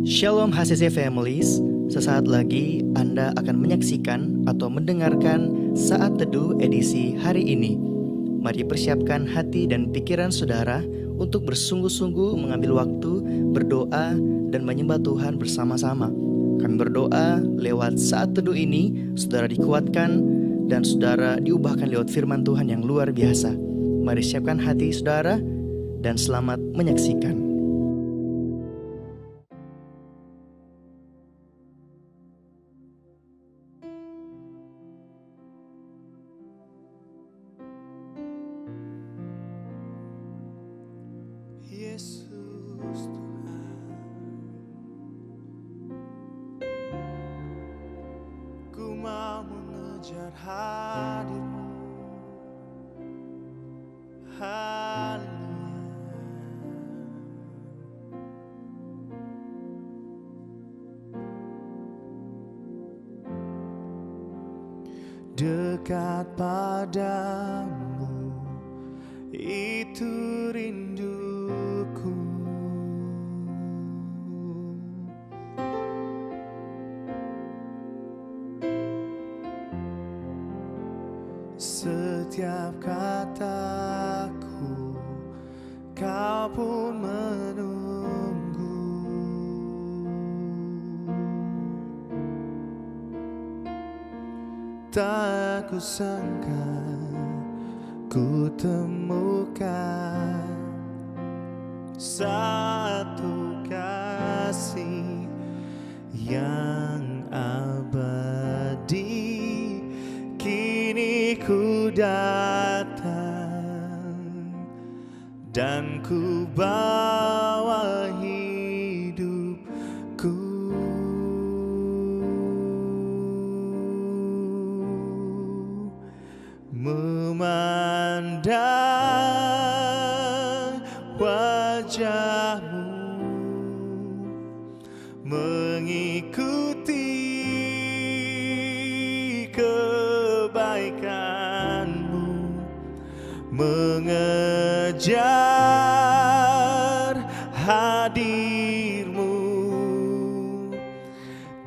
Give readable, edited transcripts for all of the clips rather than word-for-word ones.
Shalom HCC Families, sesaat lagi Anda akan menyaksikan atau mendengarkan Saat Teduh edisi hari ini. Mari persiapkan hati dan pikiran saudara untuk bersungguh-sungguh mengambil waktu berdoa dan menyembah Tuhan bersama-sama. Kami berdoa lewat Saat Teduh ini, saudara dikuatkan dan saudara diubahkan lewat firman Tuhan yang luar biasa. Mari siapkan hati saudara dan selamat menyaksikan. Yesus Tuhan, ku mau mengejar hadir-Mu. Haleluya. Dekat padamu itu rinduku. Setiap kataku Kau pun menunggu. Tak kusangka ku temukan satu kasih yang abadi. Kini ku datang dan ku bawa hidupku. Memandang wajah-Mu, mengikuti kebaikan-Mu, mengejar hadir-Mu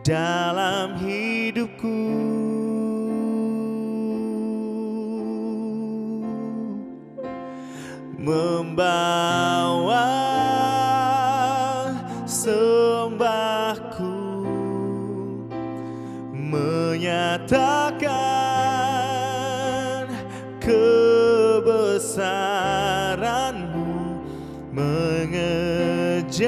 dalam hidupku. Membawa sembahku, menyatakan kebesaran-Mu, mengejar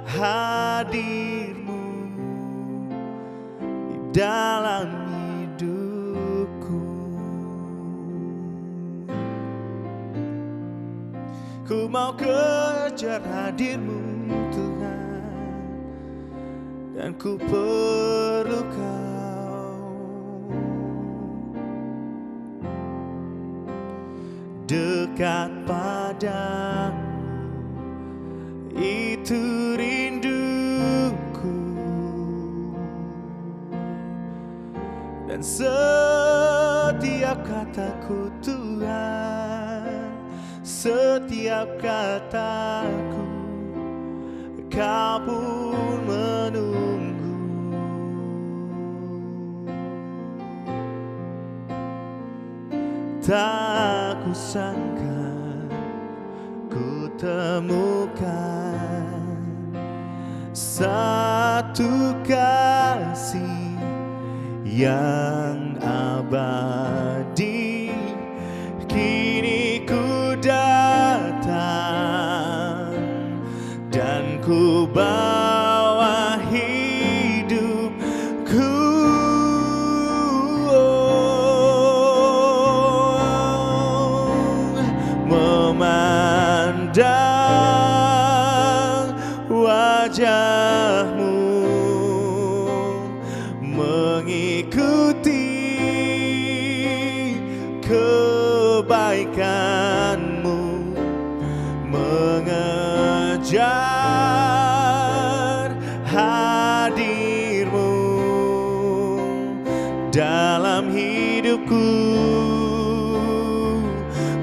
hadir-Mu di dalam hidupku. Ku mau kejar hadir-Mu Tuhan, dan ku perlu Kau. Dekat padamu itu rinduku, dan setiap kataku Tuhan, setiap kataku Kau pun menunggu. Tak kusangka ku temukan satu kasih yang abadi. Kini ku datang dan ku bawa hidupku. Memandang wajah-Mu, mengikuti kebaikan-Mu, mengejar hadir-Mu dalam hidupku.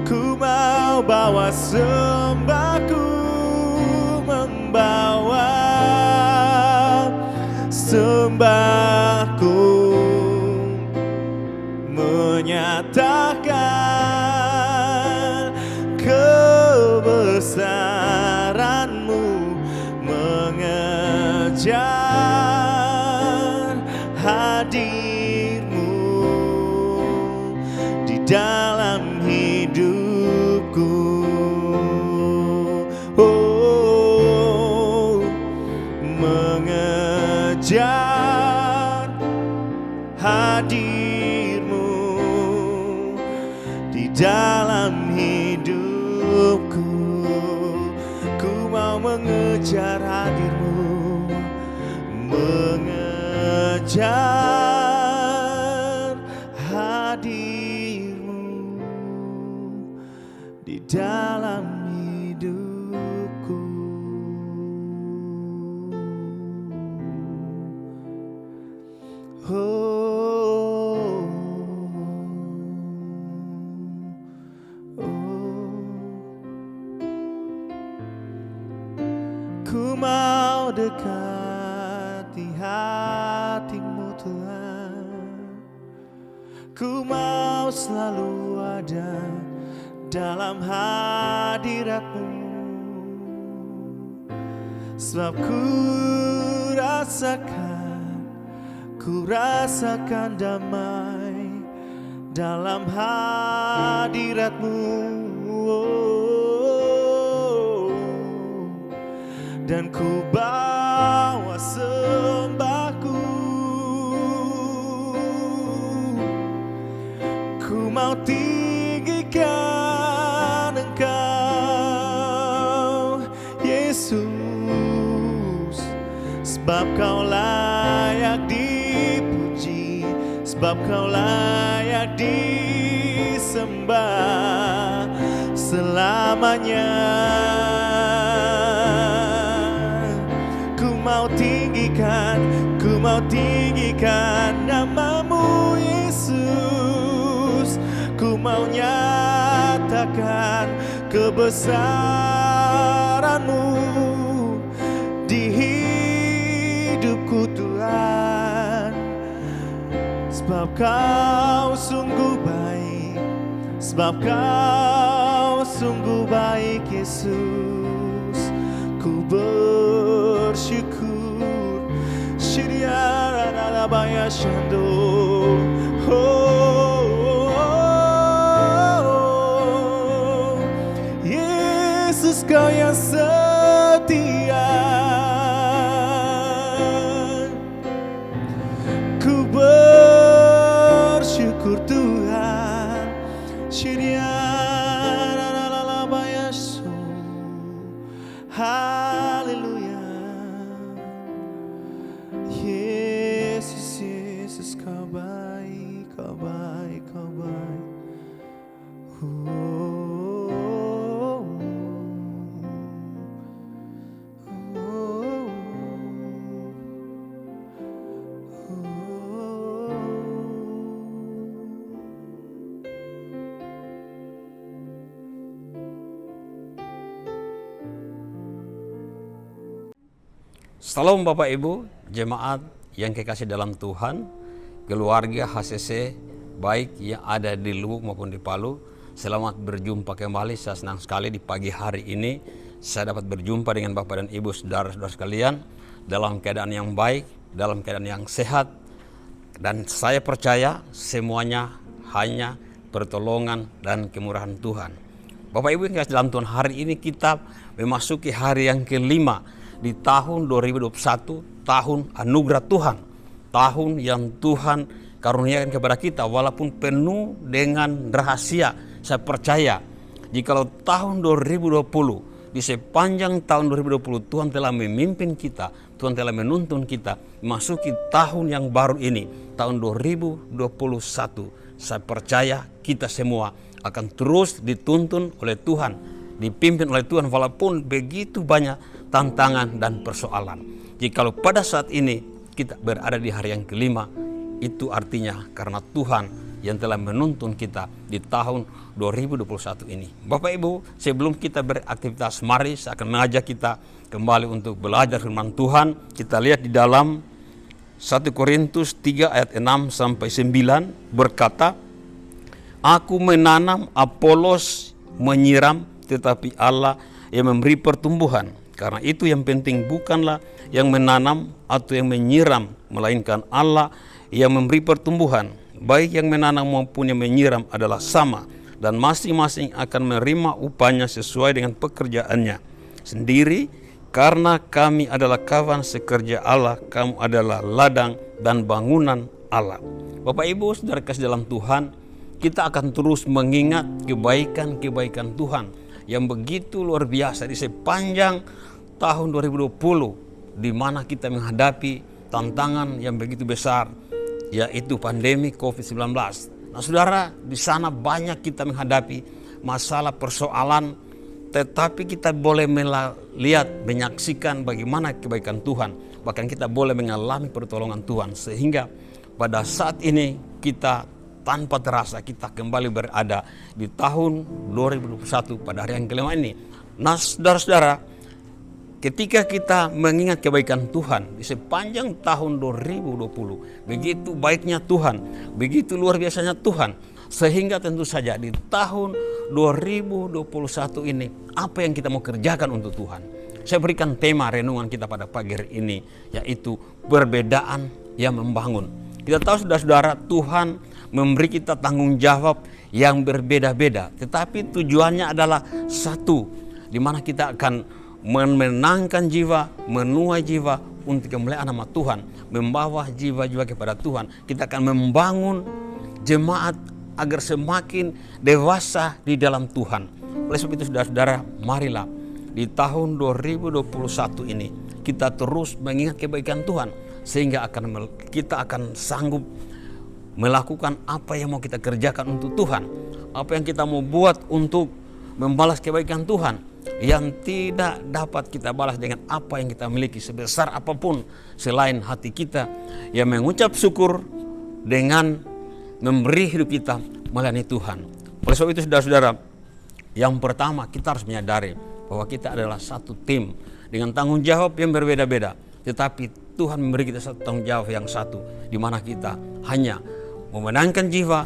Ku mau bawa sembahku, membawa kebesaran-Mu, mengejar hadir-Mu di dalam hidupku. Oh, mengejar hadir-Mu di dalam hidupku. Ku mau mengejar hadir-Mu, mengejar hadir-Mu di dalam hidupku. Oh, ku mau dekati hati-Mu Tuhan. Ku mau selalu ada dalam hadirat-Mu, sebab ku rasakan damai dalam hadirat-Mu. Oh, dan ku bawa sembahku, ku mau tinggikan Engkau Yesus, sebab Kau layak dipuji, sebab Kau layak disembah selamanya. Ku mau tinggikan nama-Mu Yesus. Ku mau nyatakan kebesaran-Mu di hidupku Tuhan, sebab Kau sungguh baik, sebab Kau sungguh baik Yesus. Ku bersyukur. Shiriarabaya Shando. Oh, Yesus Kau yang setia. Ku bersyukur Tuhan. Shiriarabaya Shando. Haleluya. Yesus, Yesus, Kau baik, Kau baik, Kau baik. Salam Bapak Ibu, jemaat yang kekasih dalam Tuhan, keluarga HCC baik yang ada di Luwuk maupun di Palu. Selamat berjumpa kembali. Saya senang sekali di pagi hari ini saya dapat berjumpa dengan Bapak dan Ibu saudara-saudara sekalian dalam keadaan yang baik, dalam keadaan yang sehat. Dan saya percaya semuanya hanya pertolongan dan kemurahan Tuhan. Bapak Ibu yang kekasih dalam Tuhan, hari ini kita memasuki hari yang kelima di tahun 2021, tahun anugerah Tuhan, tahun yang Tuhan karuniakan kepada kita walaupun penuh dengan rahasia. Saya percaya jikalau tahun 2020, di sepanjang tahun 2020 Tuhan telah memimpin kita, Tuhan telah menuntun kita memasuki tahun yang baru ini, tahun 2021. Saya percaya kita semua akan terus dituntun oleh Tuhan, dipimpin oleh Tuhan walaupun begitu banyak tantangan dan persoalan. Jikalau pada saat ini kita berada di hari yang kelima, itu artinya karena Tuhan yang telah menuntun kita di tahun 2021 ini. Bapak Ibu, sebelum kita beraktivitas, mari saya akan mengajak kita kembali untuk belajar firman Tuhan. Kita lihat di dalam 1 Korintus 3 ayat 6 sampai 9 berkata, "Aku menanam, Apolos menyiram, tetapi Allah yang memberi pertumbuhan. Karena itu yang penting bukanlah yang menanam atau yang menyiram, melainkan Allah yang memberi pertumbuhan. Baik yang menanam maupun yang menyiram adalah sama, dan masing-masing akan menerima upahnya sesuai dengan pekerjaannya sendiri. Karena kami adalah kawan sekerja Allah, kamu adalah ladang dan bangunan Allah. Bapak Ibu saudara kasih dalam Tuhan, kita akan terus mengingat kebaikan-kebaikan Tuhan yang begitu luar biasa di sepanjang tahun 2020, di mana kita menghadapi tantangan yang begitu besar, yaitu pandemi COVID-19. Nah saudara, di sana banyak kita menghadapi masalah persoalan, tetapi kita boleh melihat, menyaksikan bagaimana kebaikan Tuhan. Bahkan kita boleh mengalami pertolongan Tuhan, sehingga pada saat ini kita tanpa terasa kita kembali berada di tahun 2021 pada hari yang kelima ini. Nah saudara-saudara, ketika kita mengingat kebaikan Tuhan di sepanjang tahun 2020, begitu baiknya Tuhan, begitu luar biasanya Tuhan, sehingga tentu saja di tahun 2021 ini, apa yang kita mau kerjakan untuk Tuhan? Saya berikan tema renungan kita pada pagi hari ini, yaitu perbedaan yang membangun. Kita tahu saudara-saudara, Tuhan memberi kita tanggung jawab yang berbeda-beda, tetapi tujuannya adalah satu, di mana kita akan memenangkan jiwa, menuai jiwa untuk kemuliaan nama Tuhan, membawa jiwa-jiwa kepada Tuhan. Kita akan membangun jemaat agar semakin dewasa di dalam Tuhan. Oleh sebab itu saudara-saudara, marilah di tahun 2021 ini kita terus mengingat kebaikan Tuhan, sehingga kita akan sanggup melakukan apa yang mau kita kerjakan untuk Tuhan, apa yang kita mau buat untuk membalas kebaikan Tuhan yang tidak dapat kita balas dengan apa yang kita miliki sebesar apapun selain hati kita yang mengucap syukur dengan memberi hidup kita melayani Tuhan. Oleh sebab itu saudara-saudara, yang pertama kita harus menyadari bahwa kita adalah satu tim dengan tanggung jawab yang berbeda-beda, tetapi Tuhan memberi kita satu tanggung jawab yang satu, di mana kita hanya memenangkan jiwa,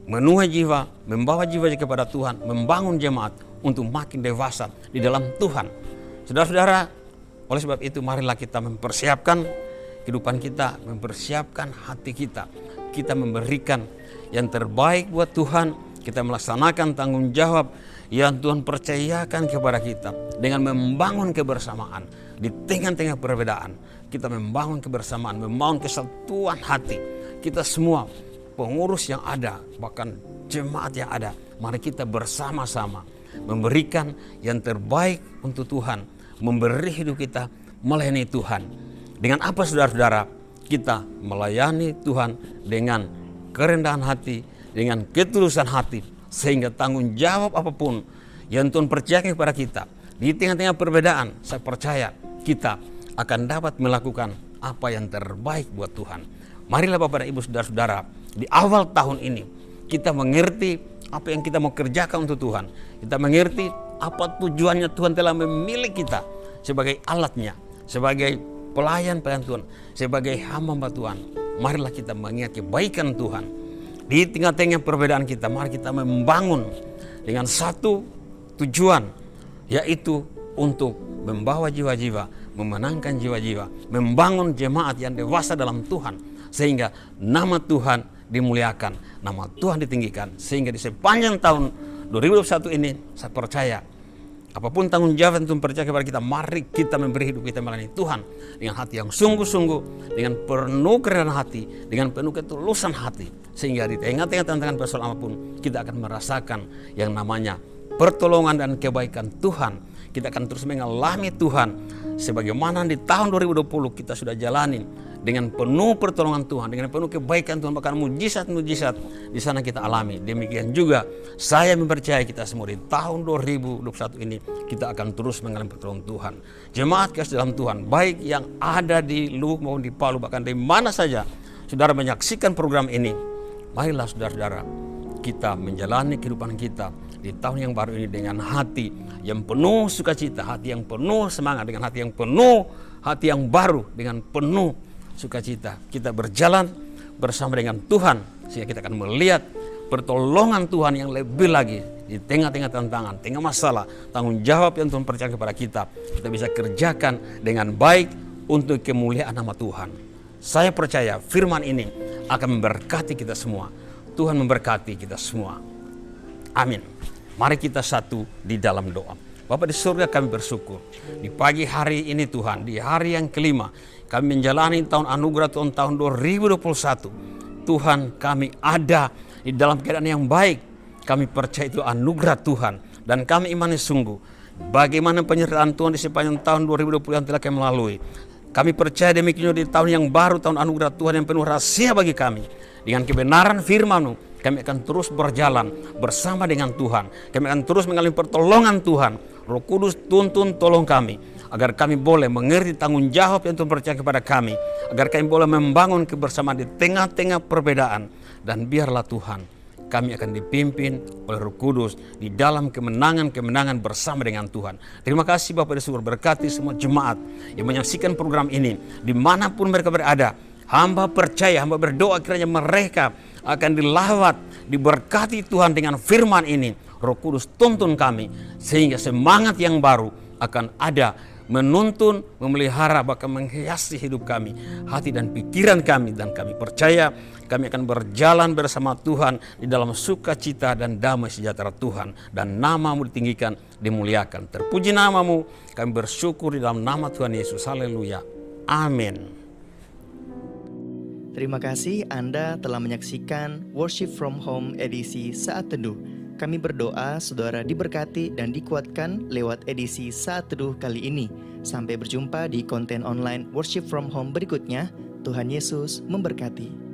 menuai jiwa, membawa jiwa kepada Tuhan, membangun jemaat untuk makin dewasa di dalam Tuhan. Saudara-saudara, oleh sebab itu marilah kita mempersiapkan kehidupan kita, mempersiapkan hati kita. Kita memberikan yang terbaik buat Tuhan, kita melaksanakan tanggung jawab yang Tuhan percayakan kepada kita dengan membangun kebersamaan di tengah-tengah perbedaan. Kita membangun kebersamaan, membangun kesatuan hati. Kita semua pengurus yang ada, bahkan jemaat yang ada, mari kita bersama-sama memberikan yang terbaik untuk Tuhan, memberi hidup kita melayani Tuhan. Dengan apa saudara-saudara? Kita melayani Tuhan dengan kerendahan hati, dengan ketulusan hati, sehingga tanggung jawab apapun yang Tuhan percayakan kepada kita di tengah-tengah perbedaan, saya percaya kita akan dapat melakukan apa yang terbaik buat Tuhan. Marilah Bapak dan Ibu saudara-saudara, di awal tahun ini kita mengerti apa yang kita mau kerjakan untuk Tuhan. Kita mengerti apa tujuannya Tuhan telah memilih kita sebagai alatnya, sebagai pelayan-pelayan Tuhan, sebagai hamba Tuhan. Marilah kita mengingat kebaikan Tuhan. Di tengah-tengah perbedaan kita, mari kita membangun dengan satu tujuan, yaitu untuk membawa jiwa-jiwa, memenangkan jiwa-jiwa, membangun jemaat yang dewasa dalam Tuhan, sehingga nama Tuhan dimuliakan, nama Tuhan ditinggikan, sehingga di sepanjang tahun 2021 ini saya percaya apapun tanggung jawab yang Tuhan percaya kepada kita, mari kita memberi hidup kita melayani Tuhan dengan hati yang sungguh-sungguh, dengan penuh kerendahan hati, dengan penuh ketulusan hati, sehingga di tengah-tengah tantangan persoalan apapun kita akan merasakan yang namanya pertolongan dan kebaikan Tuhan. Kita akan terus mengalami Tuhan sebagaimana di tahun 2020 kita sudah jalani dengan penuh pertolongan Tuhan, dengan penuh kebaikan Tuhan, bahkan mujizat-mujizat di sana kita alami. Demikian juga saya mempercayai kita semua di tahun 2021 ini kita akan terus mengalami pertolongan Tuhan. Jemaat kasih dalam Tuhan, baik yang ada di Luwuk maupun di Palu, bahkan di mana saja saudara menyaksikan program ini, marilah saudara-saudara kita menjalani kehidupan kita di tahun yang baru ini dengan hati yang penuh sukacita, hati yang penuh semangat, dengan hati yang penuh, hati yang baru, dengan penuh sukacita. Kita berjalan bersama dengan Tuhan, sehingga kita akan melihat pertolongan Tuhan yang lebih lagi di tengah-tengah tantangan, tengah masalah, tanggung jawab yang Tuhan percayakan kepada kita bisa kerjakan dengan baik untuk kemuliaan nama Tuhan. Saya percaya firman ini akan memberkati kita semua. Tuhan memberkati kita semua. Amin. Mari kita satu di dalam doa. Bapa di surga, kami bersyukur di pagi hari ini Tuhan, di hari yang kelima kami menjalani tahun anugerah tahun 2021. Tuhan, kami ada di dalam keadaan yang baik. Kami percaya itu anugerah Tuhan, dan kami imani sungguh bagaimana penyertaan Tuhan di sepanjang tahun 2020 yang telah kami lalui. Kami percaya demikian di tahun yang baru, tahun anugerah Tuhan yang penuh rahasia bagi kami. Dengan kebenaran firman-Mu, kami akan terus berjalan bersama dengan Tuhan. Kami akan terus mengalami pertolongan Tuhan. Roh Kudus, tuntun tolong kami, agar kami boleh mengerti tanggung jawab yang Tuhan percaya kepada kami. Agar kami boleh membangun kebersamaan di tengah-tengah perbedaan. Dan biarlah Tuhan, kami akan dipimpin oleh Roh Kudus di dalam kemenangan-kemenangan bersama dengan Tuhan. Terima kasih Bapak di surga, berkati semua jemaat yang menyaksikan program ini dimanapun mereka berada. Hamba percaya, hamba berdoa kiranya mereka akan dilawat, diberkati Tuhan dengan firman ini. Roh Kudus tuntun kami sehingga semangat yang baru akan ada, menuntun, memelihara, bahkan menghiasi hidup kami, hati dan pikiran kami. Dan kami percaya kami akan berjalan bersama Tuhan di dalam sukacita dan damai sejahtera Tuhan. Dan nama-Mu ditinggikan, dimuliakan. Terpuji nama-Mu, kami bersyukur di dalam nama Tuhan Yesus. Haleluya. Amin. Terima kasih Anda telah menyaksikan Worship from Home edisi Saat Teduh. Kami berdoa saudara diberkati dan dikuatkan lewat edisi Saat Teduh kali ini. Sampai berjumpa di konten online Worship from Home berikutnya. Tuhan Yesus memberkati.